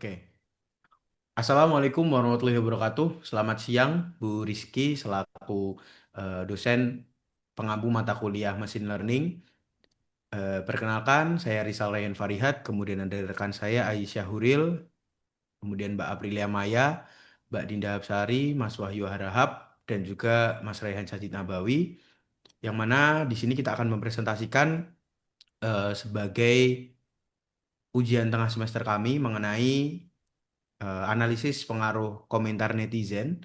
Oke. Assalamualaikum warahmatullahi wabarakatuh. Selamat siang, Bu Rizky, selaku dosen pengampu mata kuliah Machine Learning. Perkenalkan, saya Rizal Rayhan Farihat, kemudian ada rekan saya Aisyah Huril, kemudian Mbak Aprilia Maya, Mbak Dinda Hapsari, Mas Wahyu Harahap, dan juga Mas Raihan Sajid Nabawi. Yang mana di sini kita akan mempresentasikan sebagai ujian tengah semester kami mengenai analisis pengaruh komentar netizen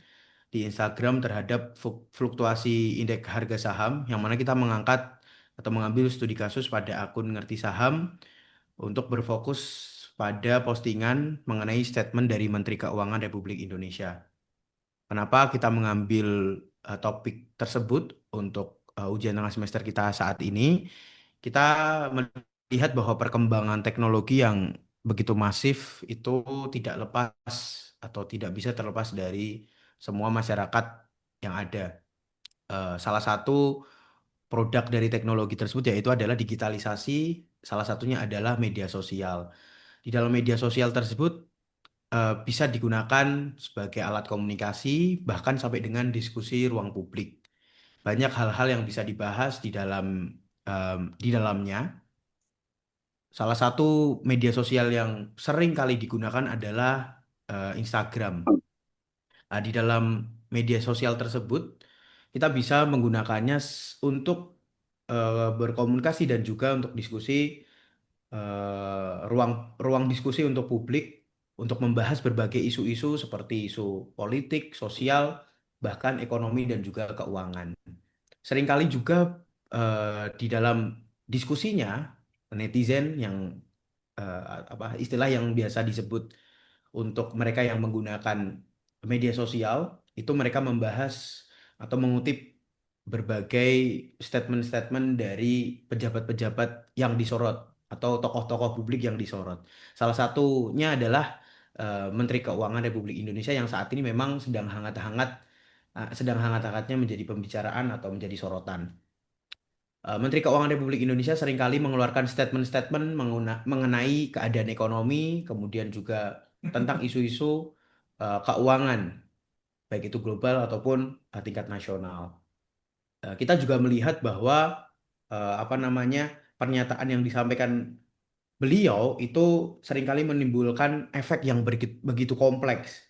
di Instagram terhadap fluktuasi indeks harga saham, yang mana kita mengangkat atau mengambil studi kasus pada akun Ngerti Saham untuk berfokus pada postingan mengenai statement dari Menteri Keuangan Republik Indonesia. Kenapa kita mengambil topik tersebut untuk ujian tengah semester kita saat ini? Kita melihat bahwa perkembangan teknologi yang begitu masif itu tidak lepas atau tidak bisa terlepas dari semua masyarakat yang ada. Salah satu produk dari teknologi tersebut yaitu adalah digitalisasi, salah satunya adalah media sosial. Di dalam media sosial tersebut bisa digunakan sebagai alat komunikasi, bahkan sampai dengan diskusi ruang publik. Banyak hal-hal yang bisa dibahas di dalamnya. Salah satu media sosial yang sering kali digunakan adalah Instagram. Nah, di dalam media sosial tersebut, kita bisa menggunakannya untuk berkomunikasi dan juga untuk diskusi, ruang ruang diskusi untuk publik, untuk membahas berbagai isu-isu seperti isu politik, sosial, bahkan ekonomi dan juga keuangan. Seringkali juga di dalam diskusinya netizen yang istilah yang biasa disebut untuk mereka yang menggunakan media sosial itu mereka membahas atau mengutip berbagai statement-statement dari pejabat-pejabat yang disorot atau tokoh-tokoh publik yang disorot. Salah satunya adalah Menteri Keuangan Republik Indonesia yang saat ini memang sedang hangat-hangatnya menjadi pembicaraan atau menjadi sorotan. Menteri Keuangan Republik Indonesia seringkali mengeluarkan statement-statement mengenai keadaan ekonomi, kemudian juga tentang isu-isu keuangan, baik itu global ataupun tingkat nasional. Kita juga melihat bahwa apa namanya pernyataan yang disampaikan beliau itu seringkali menimbulkan efek yang begitu kompleks.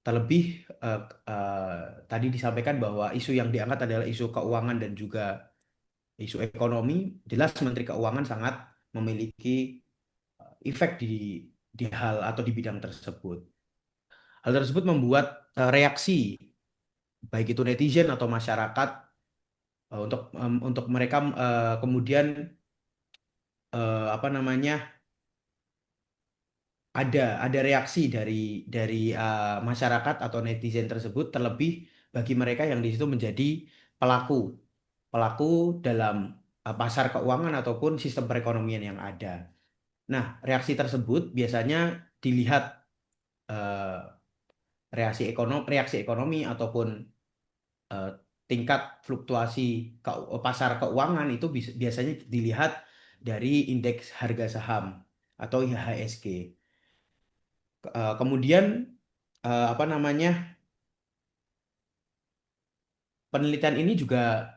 Terlebih eh, eh, tadi disampaikan bahwa isu yang diangkat adalah isu keuangan dan juga isu ekonomi. Jelas Menteri Keuangan sangat memiliki efek di hal atau di bidang tersebut. Hal tersebut membuat reaksi baik itu netizen atau masyarakat untuk mereka kemudian apa namanya ada reaksi dari masyarakat atau netizen tersebut, terlebih bagi mereka yang di situ menjadi pelaku pelaku dalam pasar keuangan ataupun sistem perekonomian yang ada. Nah, reaksi tersebut biasanya dilihat eh, reaksi ekonomi ataupun eh, tingkat fluktuasi pasar keuangan itu biasanya dilihat dari indeks harga saham atau IHSG. Kemudian apa namanya penelitian ini juga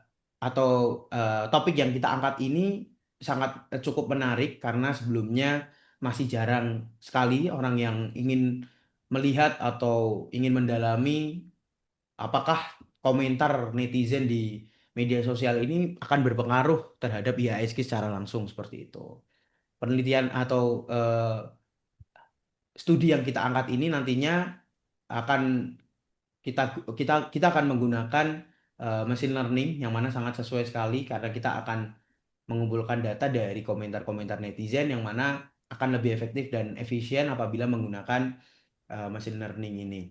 atau topik yang kita angkat ini sangat cukup menarik karena sebelumnya masih jarang sekali orang yang ingin melihat atau ingin mendalami apakah komentar netizen di media sosial ini akan berpengaruh terhadap IHSG secara langsung seperti itu. Penelitian atau studi yang kita angkat ini nantinya akan kita kita akan menggunakan machine learning yang mana sangat sesuai sekali karena kita akan mengumpulkan data dari komentar-komentar netizen yang mana akan lebih efektif dan efisien apabila menggunakan machine learning ini.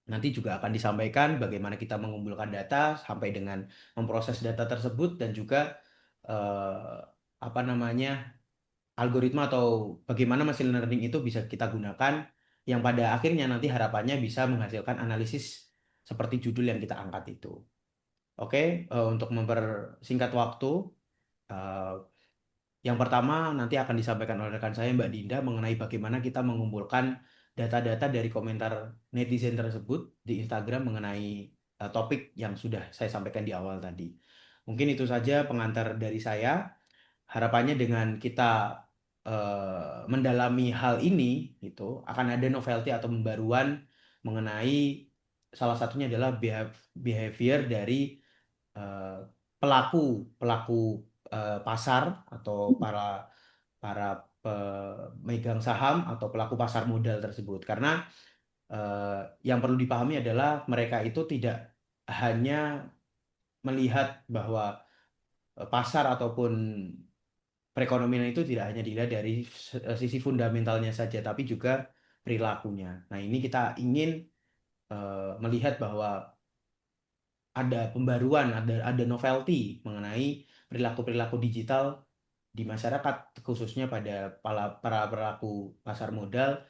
Nanti juga akan disampaikan bagaimana kita mengumpulkan data sampai dengan memproses data tersebut dan juga eh, apa namanya algoritma atau bagaimana machine learning itu bisa kita gunakan yang pada akhirnya nanti harapannya bisa menghasilkan analisis seperti judul yang kita angkat itu. Oke, untuk mempersingkat waktu, eh, Yang pertama nanti akan disampaikan oleh rekan saya Mbak Dinda mengenai bagaimana kita mengumpulkan data-data dari komentar netizen tersebut di Instagram mengenai topik yang sudah saya sampaikan di awal tadi. Mungkin itu saja pengantar dari saya. Harapannya dengan kita mendalami hal ini, itu akan ada novelty atau pembaruan mengenai salah satunya adalah behavior dari eh, pelaku pelaku pasar atau para para pemegang saham atau pelaku pasar modal tersebut. Karena eh, yang perlu dipahami adalah mereka itu tidak hanya melihat bahwa pasar ataupun perekonomian itu tidak hanya dilihat dari sisi fundamentalnya saja, tapi juga perilakunya. Nah, ini kita ingin melihat bahwa ada pembaruan, ada novelty mengenai perilaku-perilaku digital di masyarakat, khususnya pada para pelaku pasar modal.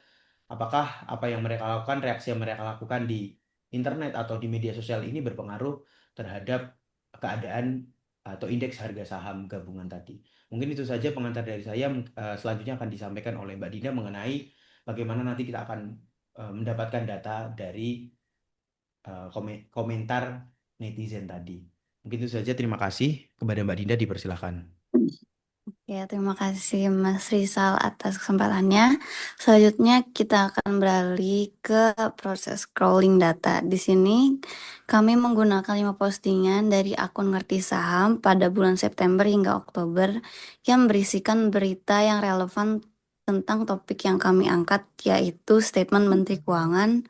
Apakah apa yang mereka lakukan, reaksi yang mereka lakukan di internet atau di media sosial ini berpengaruh terhadap keadaan atau indeks harga saham gabungan tadi. Mungkin itu saja pengantar dari saya. Selanjutnya akan disampaikan oleh Mbak Dina mengenai bagaimana nanti kita akan mendapatkan data dari komentar netizen tadi. Mungkin itu saja. Terima kasih. Kepada Mbak Dinda dipersilahkan. Ya, terima kasih Mas Rizal atas kesempatannya. Selanjutnya kita akan beralih ke proses scrolling data. Di sini kami menggunakan 5 postingan dari akun Ngerti Saham pada bulan September hingga Oktober yang berisikan berita yang relevan tentang topik yang kami angkat, yaitu statement Menteri Keuangan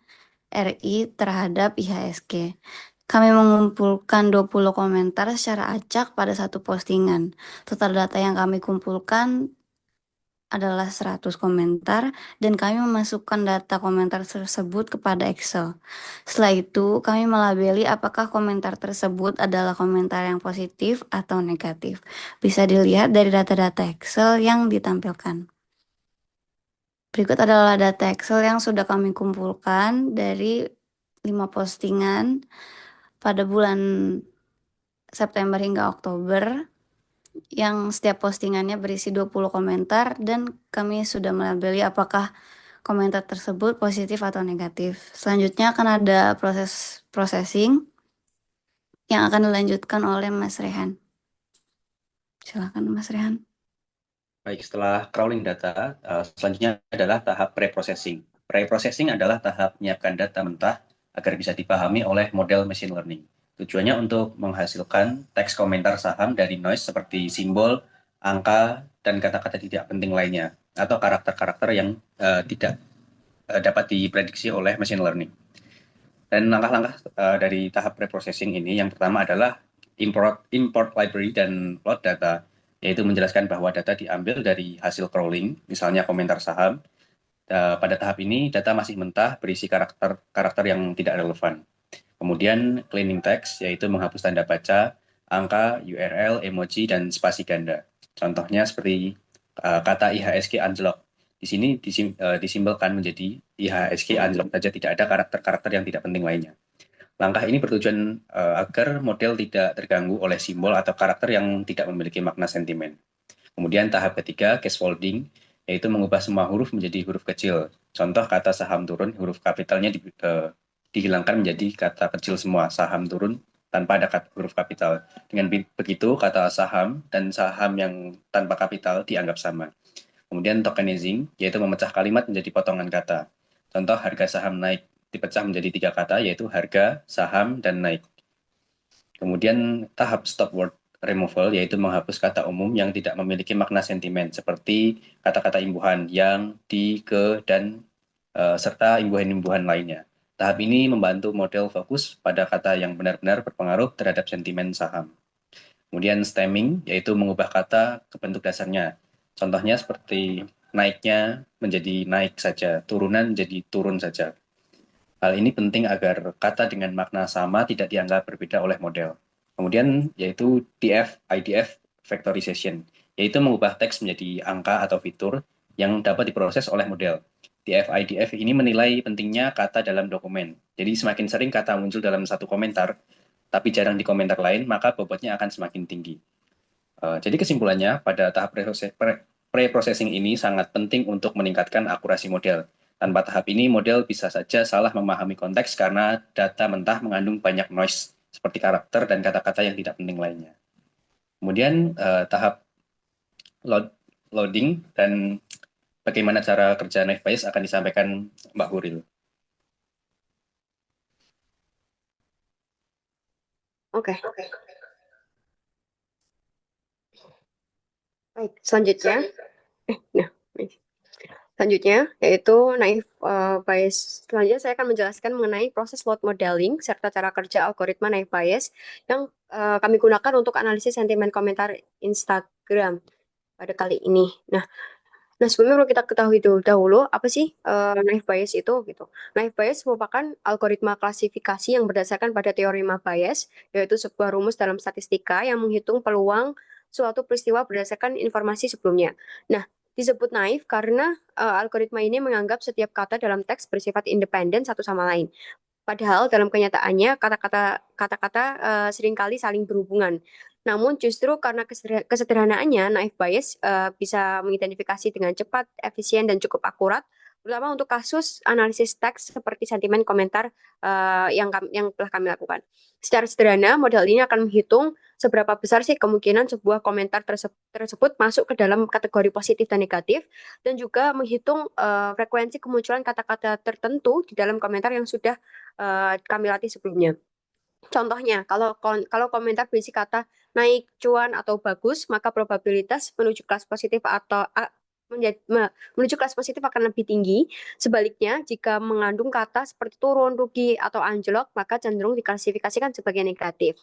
RI terhadap IHSG. Kami mengumpulkan 20 komentar secara acak pada satu postingan. Total data yang kami kumpulkan adalah 100 komentar dan kami memasukkan data komentar tersebut kepada Excel. Setelah itu, kami melabeli apakah komentar tersebut adalah komentar yang positif atau negatif. Bisa dilihat dari data-data Excel yang ditampilkan. Berikut adalah data Excel yang sudah kami kumpulkan dari 5 postingan pada bulan September hingga Oktober, yang setiap postingannya berisi 20 komentar dan kami sudah melabeli apakah komentar tersebut positif atau negatif. Selanjutnya akan ada proses processing yang akan dilanjutkan oleh Mas Rehan. Silakan Mas Rehan. Baik, setelah crawling data, selanjutnya adalah tahap pre-processing. Pre-processing adalah tahap menyiapkan data mentah agar bisa dipahami oleh model machine learning. Tujuannya untuk menghasilkan teks komentar saham dari noise seperti simbol, angka, dan kata-kata tidak penting lainnya, atau karakter-karakter yang tidak dapat diprediksi oleh machine learning. Dan langkah-langkah dari tahap pre-processing ini, yang pertama adalah import library dan load data, yaitu menjelaskan bahwa data diambil dari hasil crawling, misalnya komentar saham. Pada tahap ini, data masih mentah berisi karakter yang tidak relevan. Kemudian cleaning text, yaitu menghapus tanda baca, angka, URL, emoji, dan spasi ganda. Contohnya seperti kata IHSG anjlok. Di sini disimbolkan menjadi IHSG anjlok saja, tidak ada karakter-karakter yang tidak penting lainnya. Langkah ini bertujuan agar model tidak terganggu oleh simbol atau karakter yang tidak memiliki makna sentimen. Kemudian tahap ketiga, case folding, yaitu mengubah semua huruf menjadi huruf kecil. Contoh kata saham turun, huruf kapitalnya dihilangkan menjadi kata kecil semua, saham turun tanpa ada huruf kapital. Dengan begitu, kata saham dan saham yang tanpa kapital dianggap sama. Kemudian tokenizing, yaitu memecah kalimat menjadi potongan kata. Contoh harga saham naik dipecah menjadi 3 kata, yaitu harga, saham, dan naik. Kemudian tahap stop word removal, yaitu menghapus kata umum yang tidak memiliki makna sentimen, seperti kata-kata imbuhan, yang, di, ke, dan serta imbuhan-imbuhan lainnya. Tahap ini membantu model fokus pada kata yang benar-benar berpengaruh terhadap sentimen saham. Kemudian stemming, yaitu mengubah kata ke bentuk dasarnya. Contohnya seperti naiknya menjadi naik saja, turunan menjadi turun saja. Hal ini penting agar kata dengan makna sama tidak dianggap berbeda oleh model. Kemudian yaitu DF, IDF factorization, yaitu mengubah teks menjadi angka atau fitur yang dapat diproses oleh model. DF, IDF ini menilai pentingnya kata dalam dokumen. Jadi semakin sering kata muncul dalam satu komentar, tapi jarang di komentar lain, maka bobotnya akan semakin tinggi. Jadi kesimpulannya, pada tahap pre-processing ini sangat penting untuk meningkatkan akurasi model. Tanpa tahap ini, model bisa saja salah memahami konteks karena data mentah mengandung banyak noise, seperti karakter dan kata-kata yang tidak penting lainnya. Kemudian tahap loading dan bagaimana cara kerja naive Bayes akan disampaikan Mbak Huril. Oke. Baik, selanjutnya. Nah, selanjutnya yaitu naive Bayes. Selanjutnya saya akan menjelaskan mengenai proses load modeling serta cara kerja algoritma naive Bayes yang kami gunakan untuk analisis sentimen komentar Instagram pada kali ini. Nah, sebelumnya perlu kita ketahui dahulu apa sih naive Bayes itu gitu. Naive Bayes merupakan algoritma klasifikasi yang berdasarkan pada teorema Bayes, yaitu sebuah rumus dalam statistika yang menghitung peluang suatu peristiwa berdasarkan informasi sebelumnya. Nah, disebut naif karena algoritma ini menganggap setiap kata dalam teks bersifat independen satu sama lain. Padahal dalam kenyataannya kata-kata seringkali saling berhubungan. Namun justru karena kesederhanaannya, naive Bayes bisa mengidentifikasi dengan cepat, efisien, dan cukup akurat, terutama untuk kasus analisis teks seperti sentimen komentar yang telah kami lakukan. Secara sederhana, model ini akan menghitung seberapa besar sih kemungkinan sebuah komentar tersebut masuk ke dalam kategori positif dan negatif, dan juga menghitung frekuensi kemunculan kata-kata tertentu di dalam komentar yang sudah kami latih sebelumnya. Contohnya, kalau komentar berisi kata naik, cuan, atau bagus, maka probabilitas menuju kelas positif menuju kelas positif akan lebih tinggi. Sebaliknya, jika mengandung kata seperti turun, rugi, atau anjlok, maka cenderung diklasifikasikan sebagai negatif.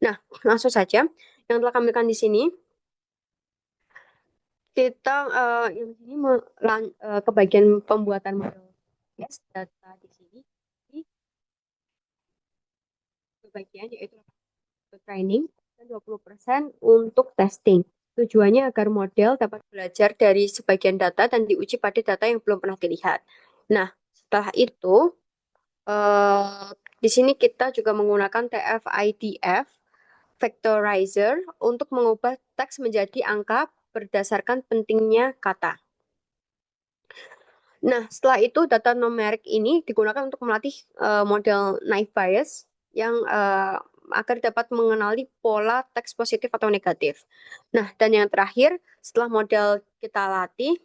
Nah, langsung saja yang telah kami lakukan di sini, kita yang ini ke bagian pembuatan model yes, data di sini. Bagian yaitu training dan 20% untuk testing. Tujuannya agar model dapat belajar dari sebagian data dan diuji pada data yang belum pernah dilihat. Nah, setelah itu, di sini kita juga menggunakan TF-IDF Vectorizer untuk mengubah teks menjadi angka berdasarkan pentingnya kata. Nah, setelah itu data numerik ini digunakan untuk melatih model naive Bayes yang agar dapat mengenali pola teks positif atau negatif. Nah, dan yang terakhir, setelah model kita latih,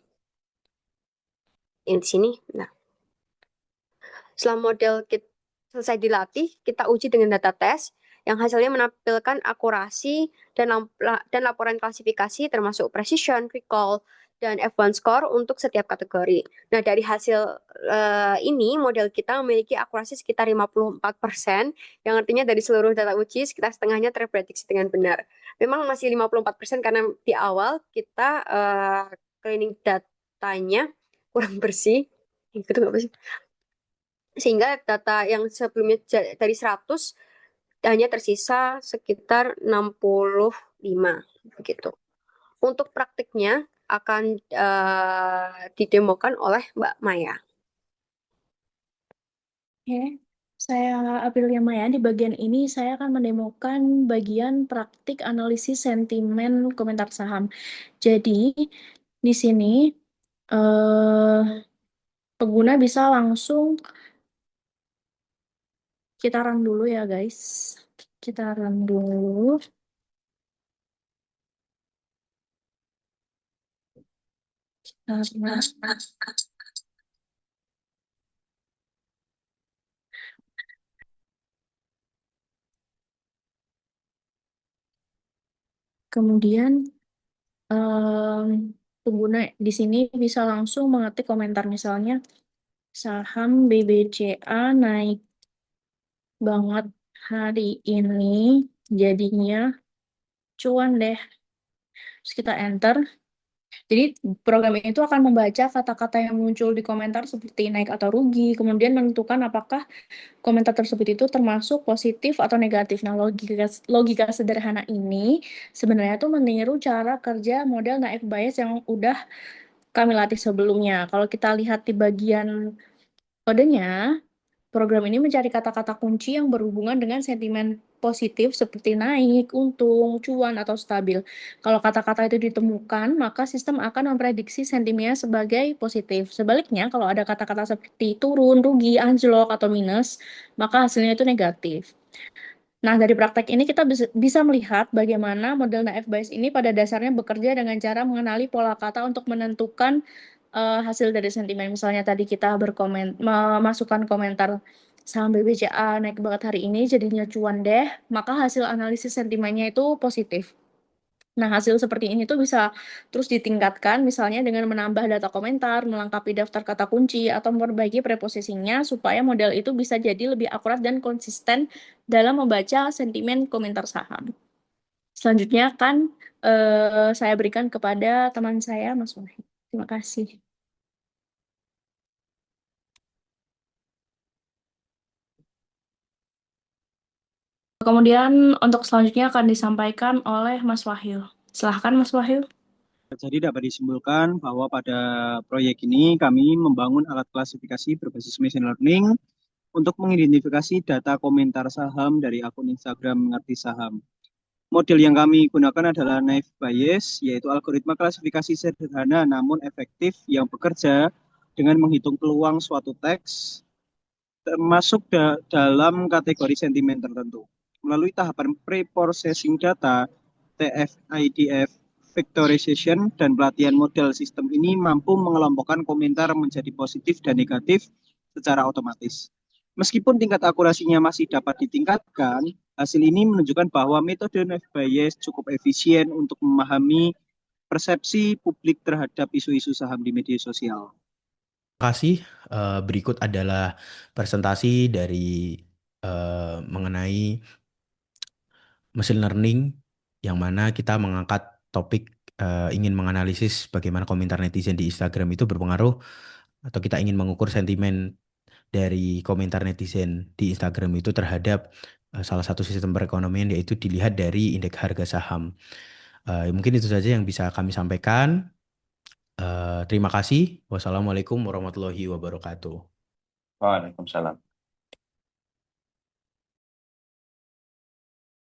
yang di sini, nah, setelah model kita selesai dilatih, kita uji dengan data tes yang hasilnya menampilkan akurasi dan laporan klasifikasi termasuk precision, recall, dan F1 score untuk setiap kategori. Nah, dari hasil ini, model kita memiliki akurasi sekitar 54%, yang artinya dari seluruh data uji, sekitar setengahnya terprediksi dengan benar. Memang masih 54% karena di awal kita cleaning datanya kurang bersih. Itu nggak bersih, sehingga data yang sebelumnya dari 100 hanya tersisa sekitar 65 begitu. Untuk praktiknya akan didemokan oleh Mbak Maya. Oke, saya Aprilia Maya. Di bagian ini saya akan mendemokan bagian praktik analisis sentimen komentar saham. Jadi, di sini pengguna bisa langsung kita run dulu ya guys. Kita run dulu. Kemudian pengguna di sini bisa langsung mengetik komentar misalnya saham BBCA naik banget hari ini, jadinya cuan deh. Terus kita enter. Jadi program itu akan membaca kata-kata yang muncul di komentar seperti naik atau rugi, kemudian menentukan apakah komentar tersebut itu termasuk positif atau negatif. Nah, logika sederhana ini sebenarnya tuh meniru cara kerja model naive Bayes yang udah kami latih sebelumnya. Kalau kita lihat di bagian kodenya, Program ini mencari kata-kata kunci yang berhubungan dengan sentimen positif seperti naik, untung, cuan, atau stabil. Kalau kata-kata itu ditemukan, maka sistem akan memprediksi sentimennya sebagai positif. Sebaliknya, kalau ada kata-kata seperti turun, rugi, anjlok, atau minus, maka hasilnya itu negatif. Nah, dari praktek ini kita bisa melihat bagaimana model naive Bayes ini pada dasarnya bekerja dengan cara mengenali pola kata untuk menentukan hasil dari sentimen. Misalnya tadi kita memasukkan komentar saham BBCA naik banget hari ini jadinya cuan deh, maka hasil analisis sentimennya itu positif. Nah, hasil seperti ini tuh bisa terus ditingkatkan misalnya dengan menambah data komentar, melengkapi daftar kata kunci, atau memperbaiki preposisinya supaya model itu bisa jadi lebih akurat dan konsisten dalam membaca sentimen komentar saham. Selanjutnya akan saya berikan kepada teman saya, Mas Wahid. Terima kasih. Kemudian untuk selanjutnya akan disampaikan oleh Mas Wahyu. Silahkan Mas Wahyu. Jadi dapat disimpulkan bahwa pada proyek ini kami membangun alat klasifikasi berbasis machine learning untuk mengidentifikasi data komentar saham dari akun Instagram Mengerti Saham. Model yang kami gunakan adalah naive Bayes, yaitu algoritma klasifikasi sederhana namun efektif yang bekerja dengan menghitung peluang suatu teks termasuk dalam kategori sentimen tertentu. Melalui tahapan pre-processing data, TF-IDF, vectorization, dan pelatihan model sistem ini mampu mengelompokkan komentar menjadi positif dan negatif secara otomatis. Meskipun tingkat akurasinya masih dapat ditingkatkan, hasil ini menunjukkan bahwa metode naive Bayes cukup efisien untuk memahami persepsi publik terhadap isu-isu saham di media sosial. Terima kasih. Berikut adalah presentasi dari mengenai machine learning yang mana kita mengangkat topik ingin menganalisis bagaimana komentar netizen di Instagram itu berpengaruh atau kita ingin mengukur sentimen dari komentar netizen di Instagram itu terhadap salah satu sistem perekonomian yaitu dilihat dari indeks harga saham. Mungkin itu saja yang bisa kami sampaikan. Terima kasih. Wassalamualaikum warahmatullahi wabarakatuh. Waalaikumsalam.